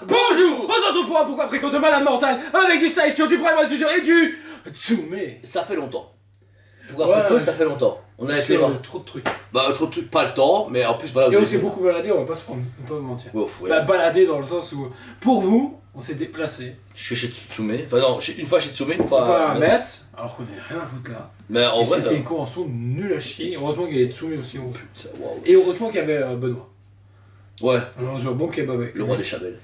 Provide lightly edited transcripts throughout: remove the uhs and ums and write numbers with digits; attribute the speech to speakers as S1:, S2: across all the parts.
S1: Bonjour. On se retrouve pour un Pourquoi Préco de malade mental avec du Sideshow, du Prime Studio et du Tsume.
S2: Ça fait longtemps. Pourquoi Préco, ça fait longtemps. On a été voir.
S1: Trop de trucs.
S2: Bah, trop de trucs, pas le temps, mais en plus, voilà.
S1: Et on s'est beaucoup baladé, on va pas se prendre, on peut pas mentir.
S2: Ouf, ouais.
S1: Bah, baladé dans le sens où, pour vous, on s'est déplacé.
S2: Je suis chez Tsume. Enfin, non, une fois chez Tsume, une fois.
S1: Enfin, à Metz, alors qu'on avait rien à foutre là.
S2: Mais en
S1: Et
S2: vrai.
S1: c'était une convention nulle à chier. Heureusement qu'il y avait Tsume aussi.
S2: Putain, waouh.
S1: Et heureusement qu'il y avait Benoît.
S2: Ouais,
S1: Alors, j'ai un bon kebab avec
S2: le
S1: lui.
S2: roi des Chabelles.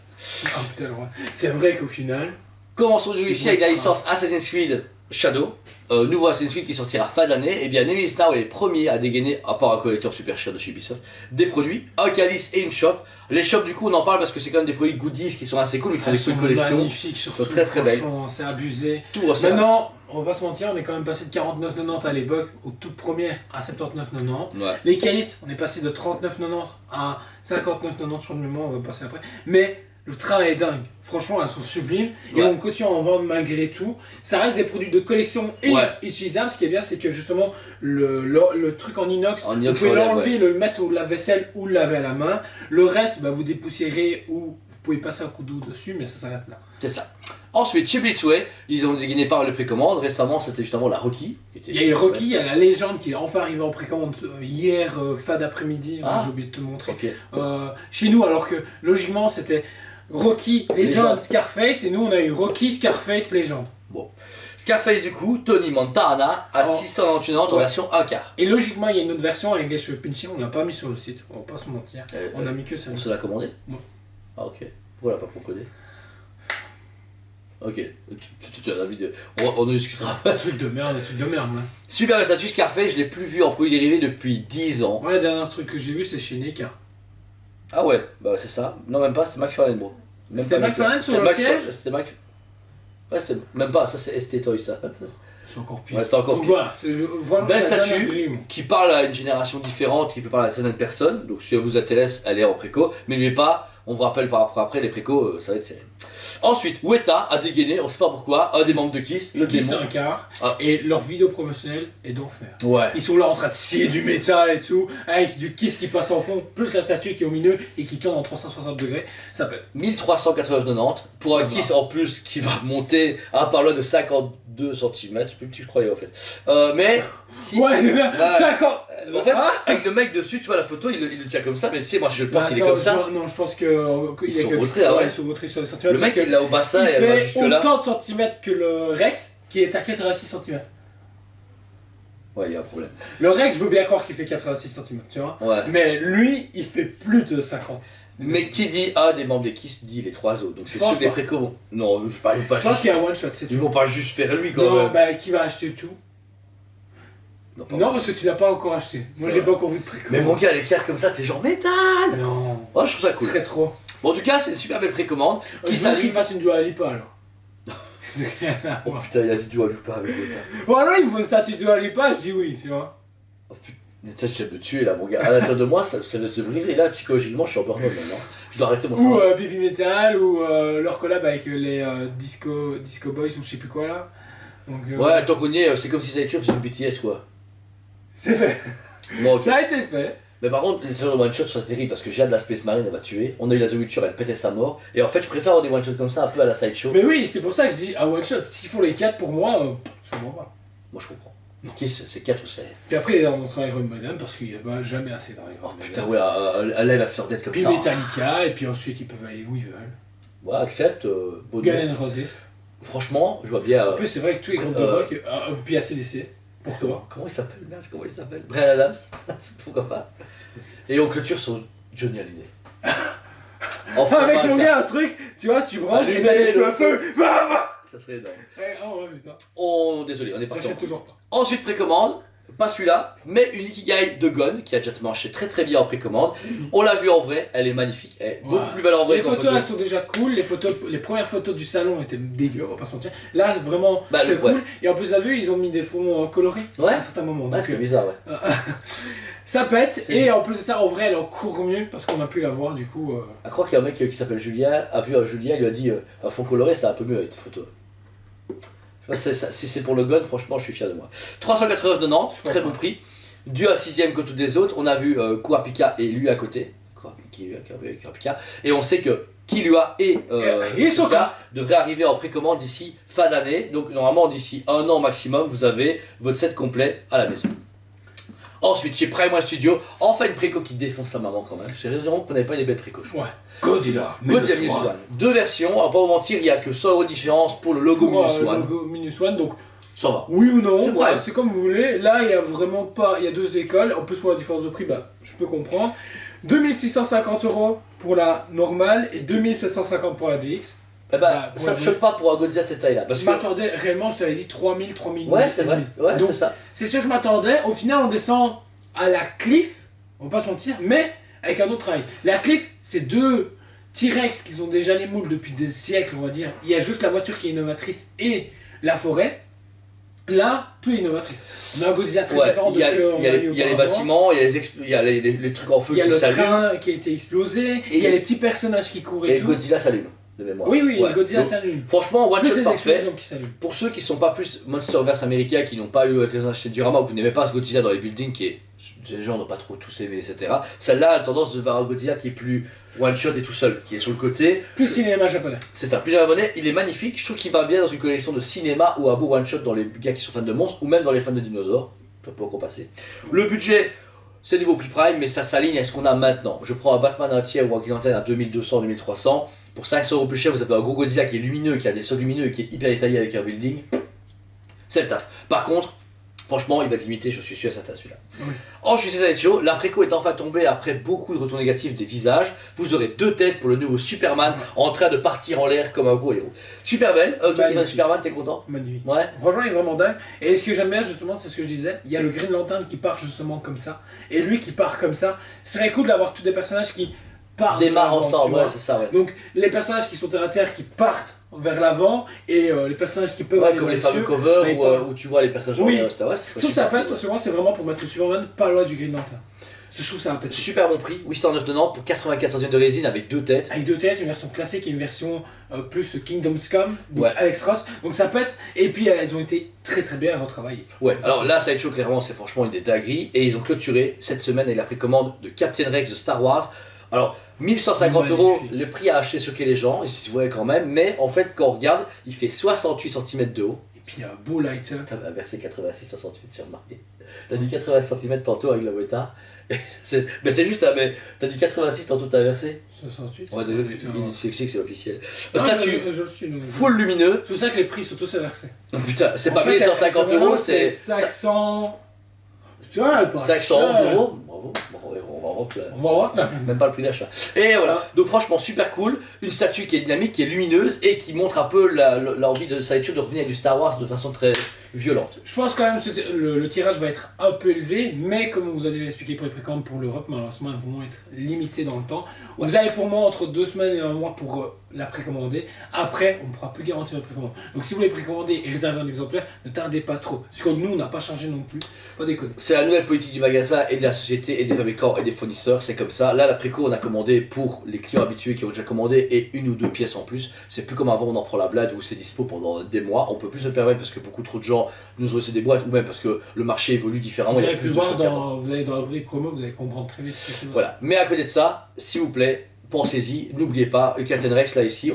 S1: Ah putain, le roi. C'est vrai qu'au final.
S2: Commençons ici avec la licence Assassin's Creed Shadow. Nouveau Assassin's Creed qui sortira fin d'année. Et bien, Nemesis Now est les premiers à dégainer, à part un collecteur super cher de chez Ubisoft, des produits, un calice et une shop. Les shops, du coup, on en parle parce que c'est quand même des produits goodies qui sont assez cool, mais qui sont des trucs de collection.
S1: Magnifiques, surtout.
S2: Sont très très belles.
S1: C'est abusé.
S2: Tout ressemble.
S1: Maintenant, on va pas se mentir, on est quand même passé de 49,90 à l'époque, aux toutes premières, à 79,90.
S2: Ouais.
S1: Les calices, on est passé de 39,90 à 59,90 sur le moment, on va passer après. Mais le travail est dingue. Franchement, elles sont sublimes. Et
S2: Ouais.
S1: on continue à en vendre malgré tout. Ça reste des produits de collection et utilisables. Ce qui est bien, c'est que justement, le truc en inox,
S2: En inox,
S1: vous pouvez
S2: on lève,
S1: l'enlever, le mettre au lave-vaisselle ou le laver à la main. Le reste, bah, vous dépoussiérez ou vous pouvez passer un coup d'eau dessus, mais ça s'arrête là.
S2: C'est ça. Ensuite, chez Blitzway, ils ont dégainé par les précommandes. Récemment, c'était justement la Rocky.
S1: Il y a une Rocky, il y a la légende qui est enfin arrivée en précommande hier, fin d'après-midi,
S2: Ah.
S1: j'ai oublié de te montrer.
S2: Ok.
S1: Chez nous, alors que logiquement c'était Rocky, Legend,
S2: Legend.
S1: Scarface, et nous on a eu Rocky, Scarface, Legend.
S2: Bon. Scarface, du coup, Tony Montana à
S1: Oh.
S2: 691 en version 1 quart.
S1: Et logiquement, il y a une autre version avec les cheveux pinchés, on l'a pas mis sur le site, on va pas se mentir. On a mis que ça.
S2: On se l'a commandé.
S1: Ouais.
S2: Ah, ok. Pourquoi on l'a pas procodé? Ok. Tu as la vidéo. On en discutera.
S1: Un truc de merde, là.
S2: Super Versatus Scarface, je l'ai plus vu en produit dérivé depuis 10 ans.
S1: Ouais, le dernier truc que j'ai vu, c'est chez Neka.
S2: Ah ouais, bah c'est ça. Non, même pas, c'est McFarlane, bro. Même
S1: C'était
S2: pas
S1: McFarlane sur
S2: C'était
S1: le
S2: McFarlane,
S1: siège.
S2: C'était Mac. Ouais, c'était même pas, ça c'est ST Toys, ça.
S1: C'est encore pire.
S2: Ouais, c'est encore
S1: Donc
S2: pire.
S1: voilà, c'est vraiment
S2: Belle
S1: la dernière
S2: statue.
S1: que j'ai eue, moi.
S2: Qui parle à une génération différente, qui peut parler à certaines personnes. Donc si elle vous intéresse, elle est en préco. Mais lui pas, on vous rappelle par après les précos, ça va être serré. Ensuite, Weta a dégainé, on sait pas pourquoi, un des membres de Kiss, le
S1: Qui c'est
S2: démon.
S1: un quart,
S2: Ah.
S1: et leur vidéo promotionnelle est d'enfer.
S2: Ouais.
S1: Ils sont là en train de scier du métal et tout, avec du kiss qui passe en fond, plus la statue qui est au milieu et qui tourne en 360 degrés, ça pète.
S2: 1399 pour
S1: Ça
S2: un
S1: va.
S2: Kiss en plus qui va monter à par là de 52 cm, c'est plus petit je croyais en fait. Mais si.
S1: Ouais, c'est bien,
S2: Ouais.
S1: 50.
S2: En fait,
S1: Ah.
S2: avec le mec dessus, tu vois la photo, il le tient comme ça, mais tu sais, moi je le
S1: Bah,
S2: porte, il est
S1: attends,
S2: comme ça.
S1: non, je pense que.
S2: Ils
S1: y a
S2: sont
S1: que-
S2: vautrés, ah ouais.
S1: Ils sont vautrés sur les centimètres.
S2: Le mec
S1: parce
S2: il l'a au bassin
S1: que
S2: et elle va
S1: il
S2: jusque
S1: fait
S2: là.
S1: autant de centimètres que le Rex, qui est à 86 cm.
S2: Ouais, il y a un problème.
S1: Le Rex, je veux bien croire qu'il fait 86 cm, tu vois.
S2: Ouais.
S1: Mais lui, il fait plus de 50.
S2: Mais qui dit un des membres des Kiss dit les trois autres. Donc c'est
S1: Je pense
S2: sûr que les
S1: pas.
S2: précos vont. Non, ils vont pas
S1: Je pense
S2: juste.
S1: qu'il y a un one shot, c'est
S2: Ils
S1: tout.
S2: vont pas juste faire lui quand
S1: Non,
S2: même.
S1: bah qui va acheter tout?
S2: pas
S1: Non,
S2: moi.
S1: parce que tu l'as pas encore acheté. Moi,
S2: C'est
S1: j'ai
S2: vrai.
S1: pas encore vu de précommande.
S2: Mais mon gars, les cartes comme ça, c'est genre métal.
S1: Non.
S2: Oh, je trouve ça
S1: Ce
S2: cool.
S1: serait trop.
S2: Bon, en tout cas, c'est une super belle précommande.
S1: Qui
S2: Qui
S1: ça qu'il
S2: s'allume.
S1: fasse une Dua Lipa alors?
S2: Oh putain, il a dit du pas avec Weta.
S1: Bon alors il me faut une statue de Dua Lipa, je dis oui, tu vois.
S2: Oh putain, tu vas me tuer là, mon gars. À l'intérieur de moi, ça va se briser. Là, psychologiquement, je suis en burn-out maintenant. Je dois arrêter mon
S1: Ou
S2: travail.
S1: Baby Metal, ou leur collab avec les Disco Boys ou je sais plus quoi là. Donc,
S2: Ouais, tant qu'on y est, c'est comme si ça été chaud, c'est une BTS quoi.
S1: c'est fait.
S2: Bon, ok.
S1: Ça a été fait.
S2: Mais par contre, les séries de one-shot sont terribles parce que Jade, la Space Marine, elle va tuer. On a eu la The Witcher, elle pétait sa mort. Et en fait, je préfère avoir des one-shots comme ça, un peu à la sideshow.
S1: Mais oui, c'est pour ça que je dis à one shot. S'ils font les 4 pour moi, je comprends pas.
S2: Moi, je comprends. Kiss, c'est 4 ou 7.
S1: Puis après, on sera Iron Maiden parce qu'il n'y a pas jamais assez d'Iron
S2: Oh
S1: Maiden.
S2: putain, ouais, elle a faire d'être comme
S1: Puis
S2: ça.
S1: Metallica, et puis ensuite ils peuvent aller où ils veulent.
S2: Ouais, accepte. Bono.
S1: Guns N' Roses.
S2: Franchement, je vois bien.
S1: En plus, c'est vrai que tous les groupes de rock, puis ACDC, pour toi.
S2: Comment il s'appelle? Merde, comment il s'appelle? Brian Adams. Pourquoi pas? Et on clôture sur Johnny Hallyday. Enfin,
S1: Avec mon gars, un truc, tu vois, tu branches et t'as
S2: Allumez
S1: le
S2: le
S1: feu.
S2: Ça serait énorme.
S1: Oh ouais, putain.
S2: Désolé, on est parti.
S1: J'achète toujours pas.
S2: Ensuite, précommande. Pas celui-là, mais une Ikigai de Gon qui a déjà marché très très bien en précommande. On l'a vue en vrai, elle est magnifique. Elle est beaucoup plus belle en vrai
S1: Les
S2: qu'en
S1: photos,
S2: photo.
S1: elles sont déjà cool. Les premières photos du salon étaient dégueu, on va pas se mentir. Là, vraiment,
S2: Bah,
S1: c'est
S2: ouais.
S1: cool. Et en plus, t'as vu, ils ont mis des fonds colorés
S2: Ouais.
S1: à un certain moment.
S2: Ouais,
S1: Donc,
S2: c'est bizarre, ouais.
S1: ça pète.
S2: C'est
S1: Et
S2: juste-
S1: en plus de ça, en vrai, elle est encore mieux parce qu'on a pu la voir du coup.
S2: À croire qu'il y a un mec qui s'appelle Julien, a vu Julien, il lui a dit un fond coloré, c'est un peu mieux avec tes photos. Je sais pas, si c'est pour le Gon, franchement, je suis fier de moi. 389,90, très bon prix. Dû à 6ème comme tous les autres, on a vu Kurapika et lui à côté. Kurapika, et on sait que Killua et
S1: Hisoka
S2: Hisoka devraient arriver en précommande d'ici fin d'année. Donc normalement d'ici 1 an maximum, vous avez votre set complet à la maison. Ensuite, chez Prime One Studio, enfin une préco qui défonce sa maman quand même. C'est vraiment qu'on n'avait pas des belles précos.
S1: Ouais.
S3: Godzilla
S2: Godzilla Minus One. 2 versions, on va pas vous mentir, il n'y a que 100 € de différence pour le logo
S1: Pour
S2: Minus
S1: le
S2: One.
S1: logo Minus One, donc
S2: Ça va.
S1: oui ou non,
S2: C'est
S1: bah,
S2: vrai.
S1: c'est comme vous voulez. Là, il y a vraiment pas. Il y a 2 écoles. En plus, pour la différence de prix, bah, je peux comprendre. 2650 € pour la normale et 2750 pour la DX.
S2: Eh ben,
S1: Bah,
S2: ça
S1: ouais,
S2: me choque pas pour un Godzilla de cette taille-là. Parce
S1: Je
S2: que...
S1: m'attendais réellement, je t'avais dit 3000, 3000.
S2: Ouais, c'est vrai. Ouais,
S1: Donc,
S2: c'est ça.
S1: c'est ce que je m'attendais. Au final, on descend à la Cliff, on va pas se mentir, mais avec un autre travail. La Cliff, c'est 2 T-Rex qui ont déjà les moules depuis des siècles, on va dire. Il y a juste la voiture qui est innovatrice et la forêt. Là, tout est innovatrice. On a un Godzilla très
S2: Ouais,
S1: différent de
S2: il y a,
S1: ce qu'on
S2: il y a
S1: a
S2: les,
S1: eu
S2: il y a les
S1: auparavant.
S2: bâtiments, il y a il y a les trucs en feu
S1: Il y a
S2: qui
S1: le
S2: s'allument.
S1: train qui a été explosé,
S2: Et
S1: il y a
S2: le-
S1: les petits personnages qui courent
S2: Et
S1: et tout.
S2: Godzilla s'allume, de mémoire.
S1: Oui, oui,
S2: Ouais.
S1: Godzilla
S2: Donc,
S1: s'allume.
S2: franchement, one
S1: Plus
S2: shot
S1: les
S2: parfait.
S1: explosions qui s'allument.
S2: Pour ceux qui sont pas plus Monsterverse américain, qui n'ont pas eu l'occasion d'acheter Diorama ou qui n'aimaient pas ce Godzilla dans les buildings, qui est. Les gens n'ont pas trop tous aimé, etc. Celle-là a tendance de voir un Godzilla qui est plus one shot et tout seul, qui est sur le côté.
S1: Plus cinéma japonais.
S2: C'est ça, plusieurs abonnés, il est magnifique. Je trouve qu'il va bien dans une collection de cinéma ou un beau one shot dans les gars qui sont fans de monstres ou même dans les fans de dinosaures. Ça peut encore passer. Le budget, c'est niveau prix Prime, mais ça s'aligne à ce qu'on a maintenant. Je prends un Batman entier ou un Green Lantern à 2200, 2300. Pour 500 € plus cher, vous avez un gros Godzilla qui est lumineux, qui a des sols lumineux et qui est hyper détaillé avec un building. C'est le taf. Par contre, franchement, il va être limité, je suis sûr à certain celui-là.
S1: Oui.
S2: Ensuite, c'est Sideshow. La préco est enfin tombée après beaucoup de retours négatifs des visages. Vous aurez 2 têtes pour le nouveau Superman en train de partir en l'air comme un gros héros. Super belle. Toi qui
S1: Magnifique.
S2: vas Superman, t'es content?
S1: Magnifique.
S2: Ouais.
S1: Franchement, il est vraiment dingue. Et ce que j'aime bien, justement, c'est ce que je disais. Il y a le Green Lantern qui part justement comme ça. Et lui qui part comme ça. Ce serait cool d'avoir tous des personnages qui partent.
S2: Démarre
S1: de l'avant,
S2: ensemble,
S1: tu
S2: ouais,
S1: vois.
S2: c'est ça, ouais.
S1: Donc, les personnages qui sont terre à terre qui partent vers l'avant. Et les personnages qui peuvent
S2: Ouais,
S1: aller
S2: comme
S1: dans
S2: les
S1: les
S2: fameux
S1: cieux.
S2: covers
S1: mais
S2: où,
S1: pas-
S2: où tu vois les personnages
S1: Oui.
S2: en l'air, etc. Ouais, c'est
S1: Tout ça
S2: super
S1: pète,
S2: cool.
S1: parce que moi, c'est vraiment pour mettre le Superman pas loin du Green Lantern. Je trouve ça pète.
S2: Super bon prix, 809,90 pour 84 centimes de résine avec 2 têtes.
S1: Avec 2 têtes, une version classique et une version plus Kingdom's Come, donc
S2: Ouais.
S1: Alex Ross. Donc ça pète, et puis elles ont été très très bien retravaillées.
S2: Ouais, alors là, Sideshow, clairement, c'est franchement une des dingueries. Et ils ont clôturé cette semaine avec la précommande de Captain Rex de Star Wars. Alors, 1150 €,
S1: Magnifique.
S2: le prix à acheter choqué les gens, ils se voient quand même. Mais en fait, quand on regarde, il fait 68 cm de haut.
S1: Et puis il y a un beau lighter.
S2: T'as versé 86-68, j'ai remarqué. T'as dit 80 cm tantôt avec la Weta. Mais c'est juste, mais t'as dit 86 tantôt t'as versé.
S1: 68.
S2: Ouais, désolé,
S1: Putain.
S2: il dit que c'est officiel.
S1: Non,
S2: Statue
S1: mais je le suis, non.
S2: full lumineux.
S1: C'est pour ça que les prix sont tous inversés.
S2: Oh, putain, c'est
S1: En
S2: pas
S1: fait,
S2: 1150 €, c'est
S1: 500. Tu vois, elle est pas
S2: 511
S1: chère.
S2: €. Bravo, on va voir
S1: On va voir là.
S2: même pas le prix d'achat. Et voilà, donc franchement super cool, une statue qui est dynamique, qui est lumineuse et qui montre un peu l'envie de Sideshow de revenir avec du Star Wars de façon très violente.
S1: Je pense quand même que le tirage va être un peu élevé, mais comme on vous a déjà expliqué pour les précommandes pour l'Europe, malheureusement elles vont être limitées dans le temps. Vous avez pour moi entre 2 semaines et 1 mois pour la précommander. Après, on ne pourra plus garantir la précommande. Donc si vous voulez précommander et réserver un exemplaire, ne tardez pas trop. Parce que nous, on n'a pas changé non plus. Pas déconner.
S2: C'est la nouvelle politique du magasin et de la société et des fabricants et des fournisseurs, c'est comme ça. Là, la préco, on a commandé pour les clients habitués qui ont déjà commandé et 1 ou 2 pièces en plus. C'est plus comme avant, on en prend la blade où c'est dispo pendant des mois. On peut plus se permettre parce que beaucoup trop de gens nous ont laissé des boîtes ou même parce que le marché évolue différemment.
S1: Vous
S2: il y a
S1: avez pu
S2: plus de
S1: voir
S2: choses qu'avant.
S1: vous allez dans la rubrique promo, vous allez comprendre très vite ce que c'est.
S2: Voilà. Mais à côté de ça, s'il vous plaît, pensez-y, n'oubliez pas, Captain Rex là ici,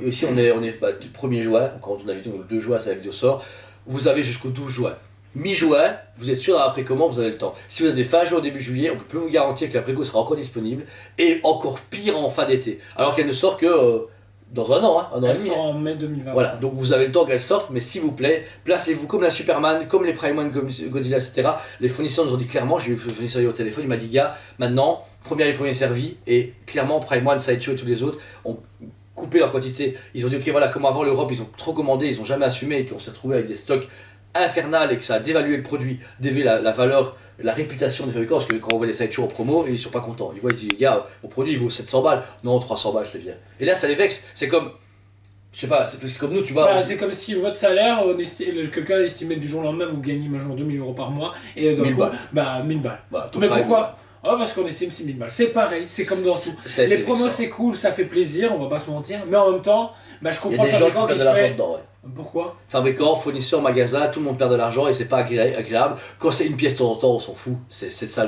S2: ici on est du 1er juin, quand on a la vidéo le 2 juin, c'est la vidéo sort, vous avez jusqu'au 12 juin. Mi-juin, vous êtes sûr d'avoir la précommande, vous avez le temps. Si vous avez des fins juin au début juillet, on peut vous garantir que la préco sera encore disponible et encore pire en fin d'été. Alors qu'elle ne sort que dans un an, hein, un an et
S1: Elle
S2: demi.
S1: sort en mai 2020.
S2: Voilà, donc vous avez le temps qu'elle sorte, mais s'il vous plaît, placez-vous comme la Superman, comme les Prime One, comme Godzilla, etc. Les fournisseurs nous ont dit clairement, j'ai eu le fournisseur au téléphone, il m'a dit, gars, maintenant, premier et premier servi, et clairement, Prime One, Sideshow et tous les autres ont coupé leur quantité. Ils ont dit, ok, voilà, comme avant l'Europe, ils ont trop commandé, ils ont jamais assumé, et qu'on s'est retrouvé avec des stocks infernales, et que ça a dévalué le produit, dévalué la valeur, la réputation des fabricants, parce que quand on voit des Sideshow en promo, ils sont pas contents. Ils voient, ils disent, gars, mon produit il vaut 700 balles, non, 300 balles, c'est bien. Et là, ça les vexe, c'est comme. Je sais pas, c'est comme nous, tu vois.
S1: Bah, c'est comme si votre salaire, quelqu'un estimait du jour au lendemain, vous gagnez genre 2000 € par mois, et d'un
S2: 1000
S1: coup,
S2: balles.
S1: bah 1000 balles.
S2: Bah, ton
S1: Mais
S2: travail,
S1: pourquoi? Oh, parce qu'on estime 6000 balles. C'est pareil, c'est comme dans tout.
S2: ça a
S1: Les
S2: été
S1: promos
S2: vexant.
S1: c'est cool, ça fait plaisir, on va pas se mentir, mais en même temps, bah je
S2: Il y
S1: comprends
S2: a
S1: le
S2: des gens qui
S1: fabricant
S2: perdent
S1: qui
S2: de
S1: se
S2: l'argent
S1: fait.
S2: dedans, ouais.
S1: Pourquoi?
S2: Fabricants, fournisseurs, magasins, tout le monde perd de l'argent et c'est pas agréable. Quand c'est une pièce de temps en temps, on s'en fout. C'est ça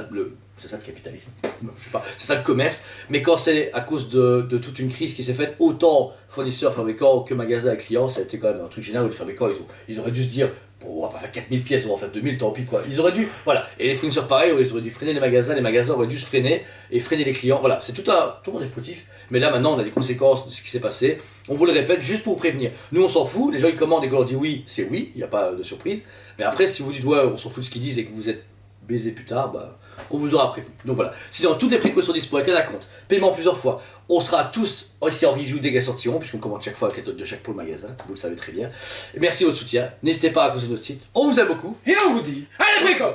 S2: c'est ça le capitalisme. Je sais pas, c'est ça le commerce. Mais quand c'est à cause de toute une crise qui s'est faite, autant fournisseurs, fabricants que magasins et clients, ça a été quand même un truc génial où les fabricants ils auraient dû se dire bon, on va pas faire 4000 pièces, on va en faire 2000, tant pis quoi. Ils auraient dû, voilà. Et les fournisseurs pareil, ils auraient dû freiner les magasins auraient dû se freiner et freiner les clients. Voilà, c'est tout le monde est fautif. Mais là maintenant on a des conséquences de ce qui s'est passé. On vous le répète juste pour vous prévenir. Nous on s'en fout, les gens ils commandent et qu'on leur dit oui, c'est oui, il n'y a pas de surprise. Mais après si vous dites ouais, on s'en fout de ce qu'ils disent et que vous êtes baisé plus tard, bah on vous aura prévenu. Donc voilà. Sinon toutes les précautions disponibles à la compte, paiement plusieurs fois. On sera tous ici en review dès qu'elles sortiront, puisqu'on commande chaque fois avec la note de chaque pour le magasin, vous le savez très bien. Et merci de votre soutien. N'hésitez pas à causer notre site. On vous aime beaucoup.
S1: Et on vous dit, allez préco.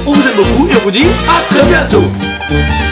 S2: On vous aime beaucoup et on vous dit à très bientôt.